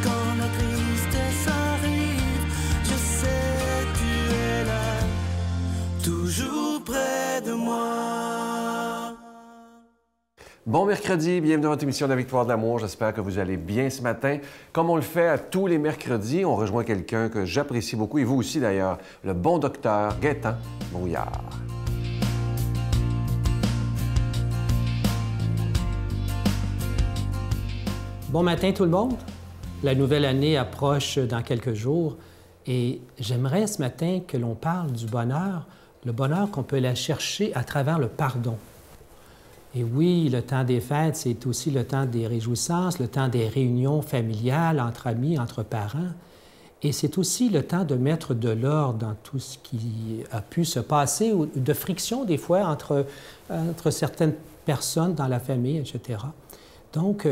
quand la tristesse arrive, je sais tu es là, toujours près de moi. Bon mercredi, bienvenue dans votre émission de la Victoire de l'amour. J'espère que vous allez bien ce matin. Comme on le fait à tous les mercredis, on rejoint quelqu'un que j'apprécie beaucoup, et vous aussi d'ailleurs, le bon docteur Gaétan Brouillard. Bon matin tout le monde. La nouvelle année approche dans quelques jours et j'aimerais ce matin que l'on parle du bonheur, le bonheur qu'on peut aller chercher à travers le pardon. Et oui, le temps des fêtes, c'est aussi le temps des réjouissances, le temps des réunions familiales entre amis, entre parents. Et c'est aussi le temps de mettre de l'ordre dans tout ce qui a pu se passer, ou de friction des fois entre certaines personnes dans la famille, etc. Donc,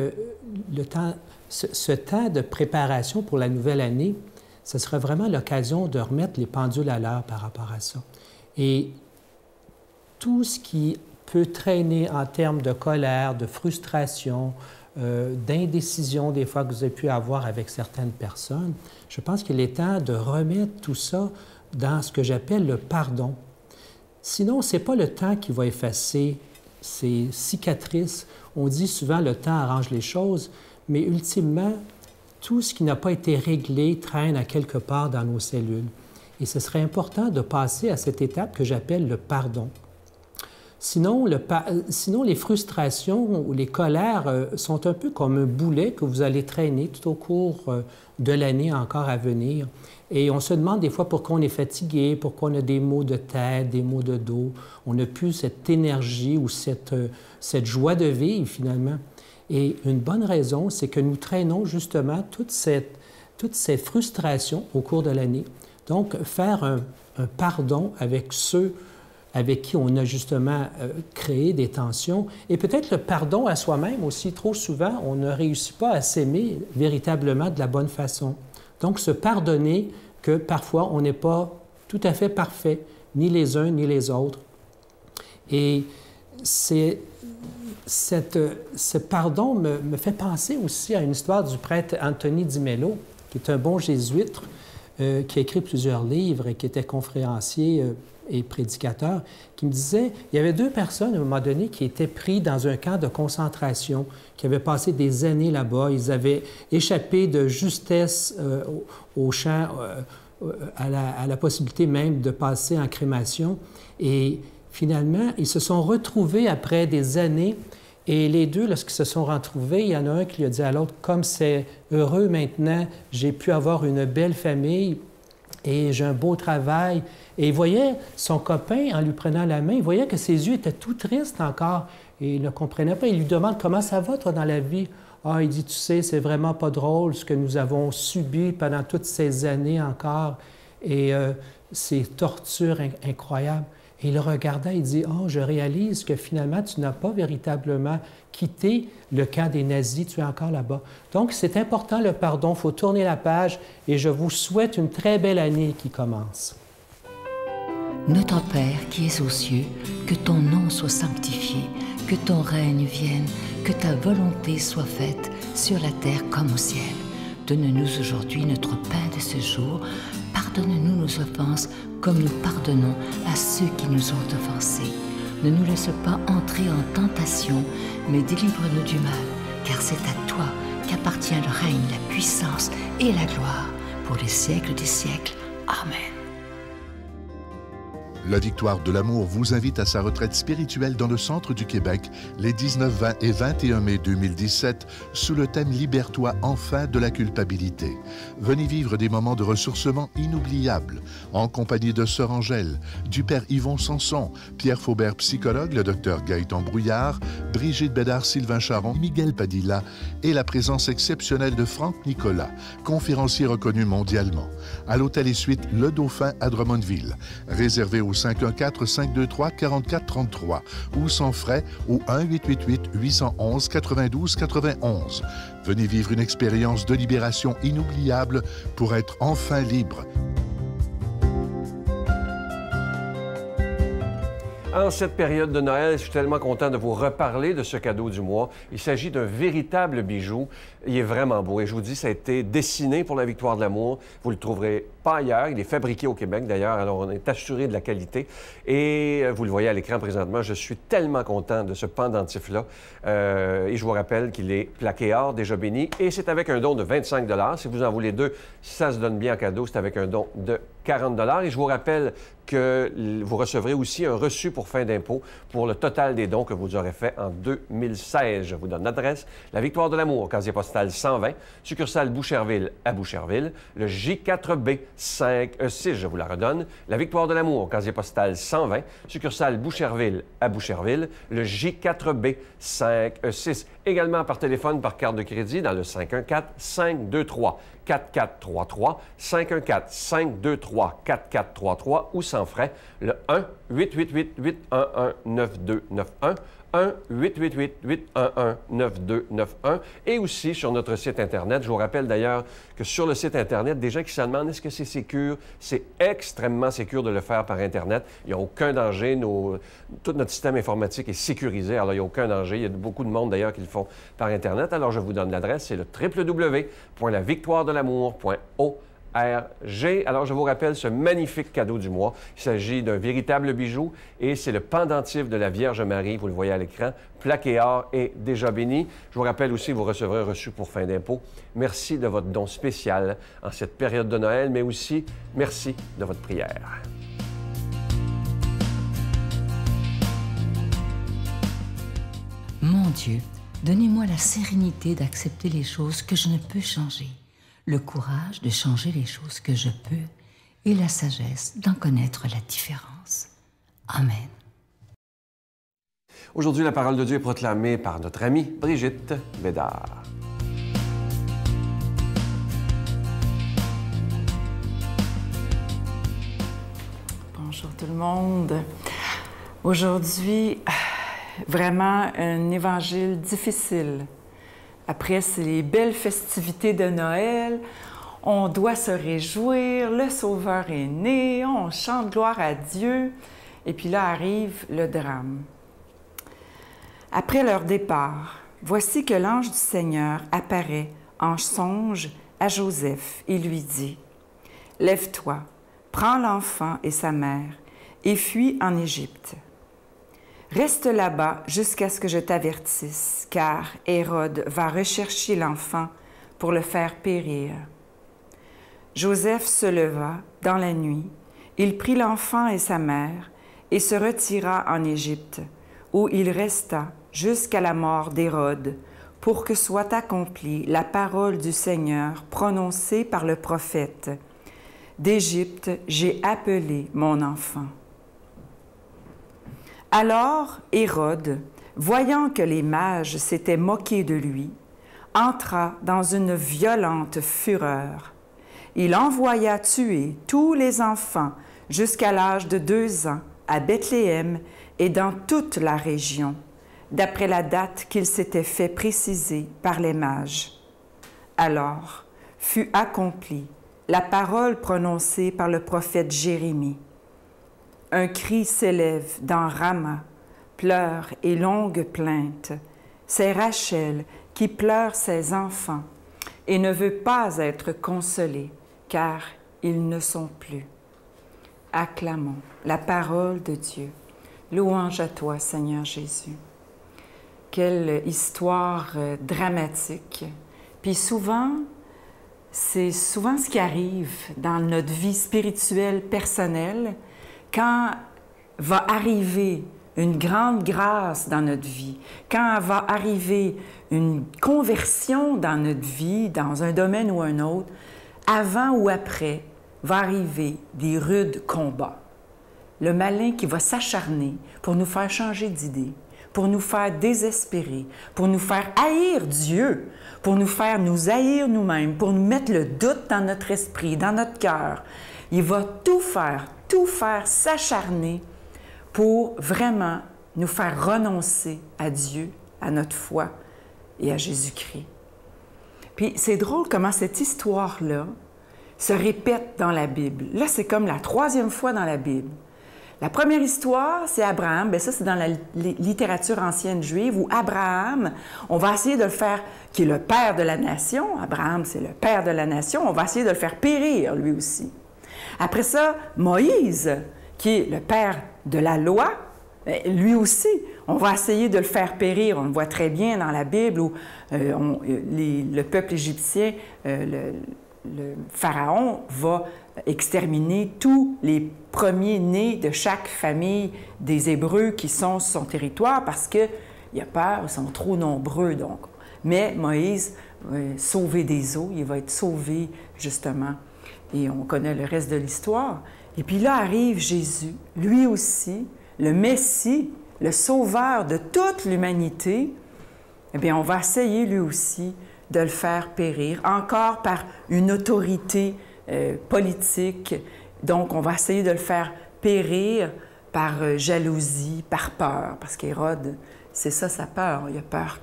ce temps de préparation pour la nouvelle année, ce sera vraiment l'occasion de remettre les pendules à l'heure par rapport à ça. Et tout ce qui peut traîner en termes de colère, de frustration, d'indécision des fois que vous avez pu avoir avec certaines personnes, je pense qu'il est temps de remettre tout ça dans ce que j'appelle le pardon. Sinon, ce n'est pas le temps qui va effacer ces cicatrices. On dit souvent le temps arrange les choses, mais ultimement, tout ce qui n'a pas été réglé traîne à quelque part dans nos cellules. Et ce serait important de passer à cette étape que j'appelle le pardon. Sinon, les frustrations ou les colères sont un peu comme un boulet que vous allez traîner tout au cours de l'année encore à venir. Et on se demande des fois pourquoi on est fatigué, pourquoi on a des maux de tête, des maux de dos. On n'a plus cette énergie ou cette joie de vivre, finalement. Et une bonne raison, c'est que nous traînons justement toutes ces frustrations au cours de l'année. Donc, faire un pardon avec ceux avec qui on a justement créé des tensions. Et peut-être le pardon à soi-même aussi. Trop souvent, on ne réussit pas à s'aimer véritablement de la bonne façon. Donc, se pardonner que parfois, on n'est pas tout à fait parfait, ni les uns ni les autres. Et ce pardon me fait penser aussi à une histoire du prêtre Anthony Di Mello, qui est un bon jésuite, qui a écrit plusieurs livres et qui était conférencier et prédicateur, qui me disait, il y avait deux personnes à un moment donné qui étaient pris dans un camp de concentration, qui avaient passé des années là-bas. Ils avaient échappé de justesse au champ, à la possibilité même de passer en crémation. Et finalement, ils se sont retrouvés après des années. Et les deux, lorsqu'ils se sont retrouvés, il y en a un qui lui a dit à l'autre, « Comme c'est heureux maintenant, j'ai pu avoir une belle famille et j'ai un beau travail. » Et il voyait son copain, en lui prenant la main, il voyait que ses yeux étaient tout tristes encore. Et il ne comprenait pas. Il lui demande, « Comment ça va, toi, dans la vie? » Ah, il dit, « Tu sais, c'est vraiment pas drôle ce que nous avons subi pendant toutes ces années encore. Et ces tortures incroyables. » Et il le regardait, il dit, « Oh, je réalise que finalement, tu n'as pas véritablement quitté le camp des nazis, tu es encore là-bas. » Donc, c'est important le pardon, il faut tourner la page et je vous souhaite une très belle année qui commence. Notre Père qui es aux cieux, que ton nom soit sanctifié, que ton règne vienne, que ta volonté soit faite sur la terre comme au ciel. Donne-nous aujourd'hui notre pain de ce jour. Pardonne-nous nos offenses comme nous pardonnons à ceux qui nous ont offensés. Ne nous laisse pas entrer en tentation, mais délivre-nous du mal, car c'est à toi qu'appartient le règne, la puissance et la gloire pour les siècles des siècles. Amen. La Victoire de l'amour vous invite à sa retraite spirituelle dans le centre du Québec les 19, 20 et 21 mai 2017 sous le thème « Libère-toi enfin de la culpabilité ». Venez vivre des moments de ressourcement inoubliables en compagnie de Sœur Angèle, du Père Yvon Sanson, Pierre Faubert, psychologue, le Dr Gaétan Brouillard, Brigitte Bédard-Sylvain Charon, Miguel Padilla et la présence exceptionnelle de Franck Nicolas, conférencier reconnu mondialement. À l'hôtel et suite Le Dauphin à Drummondville, réservé au 514-523-4433 ou sans frais au 1-888-811-92-91. Venez vivre une expérience de libération inoubliable pour être enfin libre. En cette période de Noël, je suis tellement content de vous reparler de ce cadeau du mois. Il s'agit d'un véritable bijou. Il est vraiment beau. Et je vous dis, ça a été dessiné pour la Victoire de l'amour. Vous le trouverez pas ailleurs. Il est fabriqué au Québec, d'ailleurs. Alors, on est assuré de la qualité. Et vous le voyez à l'écran présentement, je suis tellement content de ce pendentif-là. Et je vous rappelle qu'il est plaqué or, déjà béni. Et c'est avec un don de 25 $. Si vous en voulez deux, ça se donne bien en cadeau. C'est avec un don de 40 $. Et je vous rappelle que vous recevrez aussi un reçu pour fin d'impôt pour le total des dons que vous aurez fait en 2016. Je vous donne l'adresse. La Victoire de l'amour, casier postal 120, succursale Boucherville à Boucherville. Le J4B 5E6, je vous la redonne. La Victoire de l'amour, casier postal 120, succursale Boucherville à Boucherville. Le J4B 5E6. Également par téléphone, par carte de crédit dans le 514-523-4433, 514-523-4433 ou sans frais, le 1-888-811-9291, 1-888-811-9291 et aussi sur notre site Internet. Je vous rappelle d'ailleurs que sur le site Internet, des gens qui se demandent est-ce que c'est sécure, c'est extrêmement sécure de le faire par Internet. Il n'y a aucun danger. Tout notre système informatique est sécurisé, alors il n'y a aucun danger. Il y a beaucoup de monde d'ailleurs qui le font par Internet. Alors je vous donne l'adresse, c'est le www.lavictoiredelamour.org. Alors, je vous rappelle ce magnifique cadeau du mois. Il s'agit d'un véritable bijou et c'est le pendentif de la Vierge Marie, vous le voyez à l'écran, plaqué or et déjà béni. Je vous rappelle aussi que vous recevrez un reçu pour fin d'impôt. Merci de votre don spécial en cette période de Noël, mais aussi merci de votre prière. Mon Dieu, donnez-moi la sérénité d'accepter les choses que je ne peux changer, le courage de changer les choses que je peux et la sagesse d'en connaître la différence. Amen. Aujourd'hui, la parole de Dieu est proclamée par notre amie Brigitte Bédard. Bonjour tout le monde. Aujourd'hui, vraiment un évangile difficile. Après les belles festivités de Noël, on doit se réjouir, le Sauveur est né, on chante gloire à Dieu, et puis là arrive le drame. Après leur départ, voici que l'ange du Seigneur apparaît en songe à Joseph et lui dit « Lève-toi, prends l'enfant et sa mère, et fuis en Égypte. Reste là-bas jusqu'à ce que je t'avertisse, car Hérode va rechercher l'enfant pour le faire périr. » Joseph se leva dans la nuit, il prit l'enfant et sa mère et se retira en Égypte, où il resta jusqu'à la mort d'Hérode, pour que soit accomplie la parole du Seigneur prononcée par le prophète. « D'Égypte, j'ai appelé mon enfant. » Alors Hérode, voyant que les mages s'étaient moqués de lui, entra dans une violente fureur. Il envoya tuer tous les enfants jusqu'à l'âge de 2 ans à Bethléem et dans toute la région, d'après la date qu'il s'était fait préciser par les mages. Alors fut accomplie la parole prononcée par le prophète Jérémie. Un cri s'élève dans Rama, pleurs et longues plaintes. C'est Rachel qui pleure ses enfants et ne veut pas être consolée, car ils ne sont plus. Acclamons la parole de Dieu. Louange à toi, Seigneur Jésus. Quelle histoire dramatique. Puis souvent, c'est souvent ce qui arrive dans notre vie spirituelle personnelle, quand va arriver une grande grâce dans notre vie, quand va arriver une conversion dans notre vie, dans un domaine ou un autre, avant ou après, va arriver des rudes combats. Le malin qui va s'acharner pour nous faire changer d'idée, pour nous faire désespérer, pour nous faire haïr Dieu, pour nous faire nous haïr nous-mêmes, pour nous mettre le doute dans notre esprit, dans notre cœur. Il va tout faire s'acharner pour vraiment nous faire renoncer à Dieu, à notre foi et à Jésus-Christ. Puis c'est drôle comment cette histoire-là se répète dans la Bible. Là, c'est comme la 3e fois dans la Bible. La première histoire, c'est Abraham. Bien, ça, c'est dans la littérature ancienne juive, où Abraham, on va essayer de le faire, qui est le père de la nation. Abraham, c'est le père de la nation. On va essayer de le faire périr, lui aussi. Après ça, Moïse, qui est le père de la loi, lui aussi, on va essayer de le faire périr. On le voit très bien dans la Bible où le peuple égyptien, le pharaon, va exterminer tous les premiers-nés de chaque famille des Hébreux qui sont sur son territoire parce qu'il a peur, ils sont trop nombreux. Donc. Mais Moïse va sauver des eaux, il va être sauvé justement. Et on connaît le reste de l'histoire. Et puis là arrive Jésus, lui aussi, le Messie, le sauveur de toute l'humanité. Eh bien, on va essayer lui aussi de le faire périr, encore par une autorité politique. Donc, on va essayer de le faire périr par jalousie, par peur, parce qu'Hérode, c'est ça sa peur. Il a peur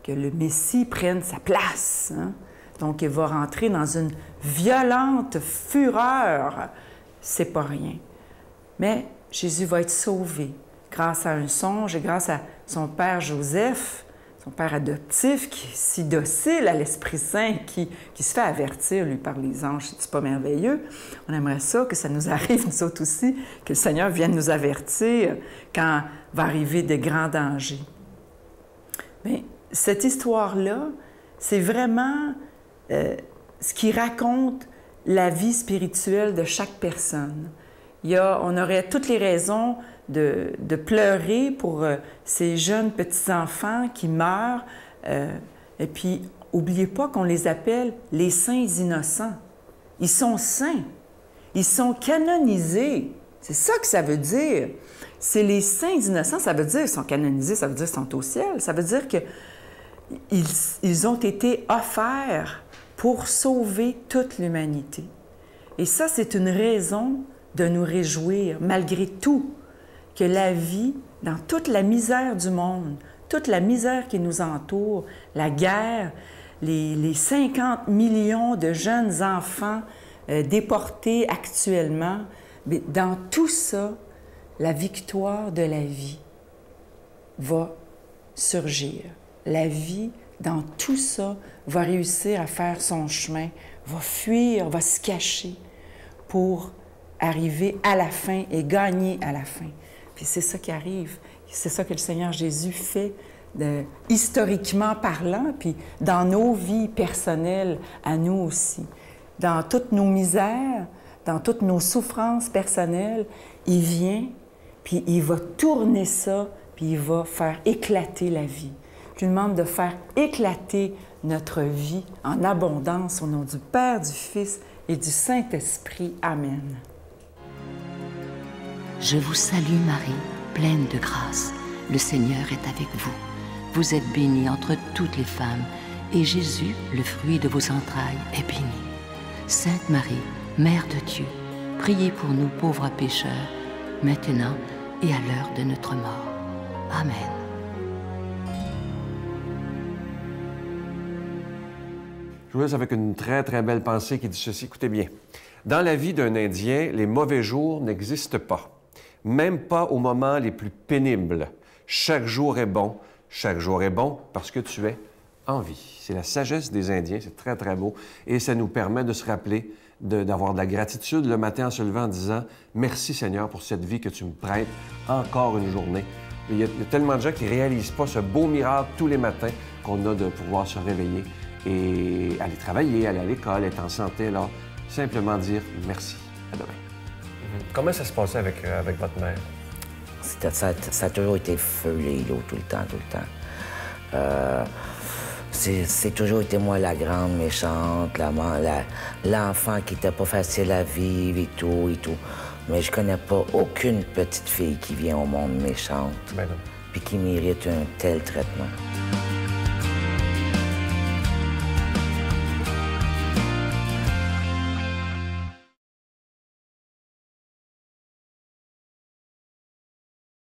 que le Messie prenne sa place. Hein? Donc, il va rentrer dans une violente fureur. C'est pas rien. Mais Jésus va être sauvé grâce à un songe et grâce à son père Joseph, son père adoptif, qui est si docile à l'Esprit Saint, qui se fait avertir, lui, par les anges. C'est pas merveilleux? On aimerait ça, que ça nous arrive, nous autres aussi, que le Seigneur vienne nous avertir quand va arriver de grands dangers. Mais cette histoire-là, c'est vraiment ce qui raconte la vie spirituelle de chaque personne. On aurait toutes les raisons de pleurer pour ces jeunes petits-enfants qui meurent. Et puis, n'oubliez pas qu'on les appelle les saints innocents. Ils sont saints. Ils sont canonisés. C'est ça que ça veut dire. C'est les saints innocents, ça veut dire qu'ils sont canonisés, ça veut dire qu'ils sont au ciel. Ça veut dire qu'ils ont été offerts pour sauver toute l'humanité. Et ça, c'est une raison de nous réjouir, malgré tout, que la vie, dans toute la misère du monde, toute la misère qui nous entoure, la guerre, les 50 millions de jeunes enfants déportés actuellement, mais dans tout ça, la victoire de la vie va surgir. La vie, dans tout ça, va réussir à faire son chemin, va fuir, va se cacher pour arriver à la fin et gagner à la fin. Puis c'est ça qui arrive. C'est ça que le Seigneur Jésus fait, historiquement parlant, puis dans nos vies personnelles, à nous aussi. Dans toutes nos misères, dans toutes nos souffrances personnelles, il vient, puis il va tourner ça, puis il va faire éclater la vie. Je lui demande de faire éclater notre vie en abondance au nom du Père, du Fils et du Saint-Esprit. Amen. Je vous salue Marie, pleine de grâce. Le Seigneur est avec vous. Vous êtes bénie entre toutes les femmes, et Jésus, le fruit de vos entrailles, est béni. Sainte Marie, Mère de Dieu, priez pour nous pauvres pécheurs, maintenant et à l'heure de notre mort. Amen. Je vous laisse avec une très, très belle pensée qui dit ceci. Écoutez bien. Dans la vie d'un Indien, les mauvais jours n'existent pas. Même pas aux moments les plus pénibles. Chaque jour est bon. Chaque jour est bon parce que tu es en vie. C'est la sagesse des Indiens. C'est très, très beau. Et ça nous permet de se rappeler d'avoir de la gratitude le matin en se levant en disant « Merci Seigneur pour cette vie que tu me prêtes encore une journée. » Il y a tellement de gens qui ne réalisent pas ce beau miracle tous les matins qu'on a de pouvoir se réveiller et aller travailler, aller à l'école, être en santé. Alors, simplement dire merci. À demain. Comment ça se passait avec votre mère? Ça a toujours été feu, les îlots, tout le temps. C'est toujours été moi la grande méchante, l'enfant qui était pas facile à vivre et tout. Mais je connais pas aucune petite fille qui vient au monde méchante puis qui mérite un tel traitement.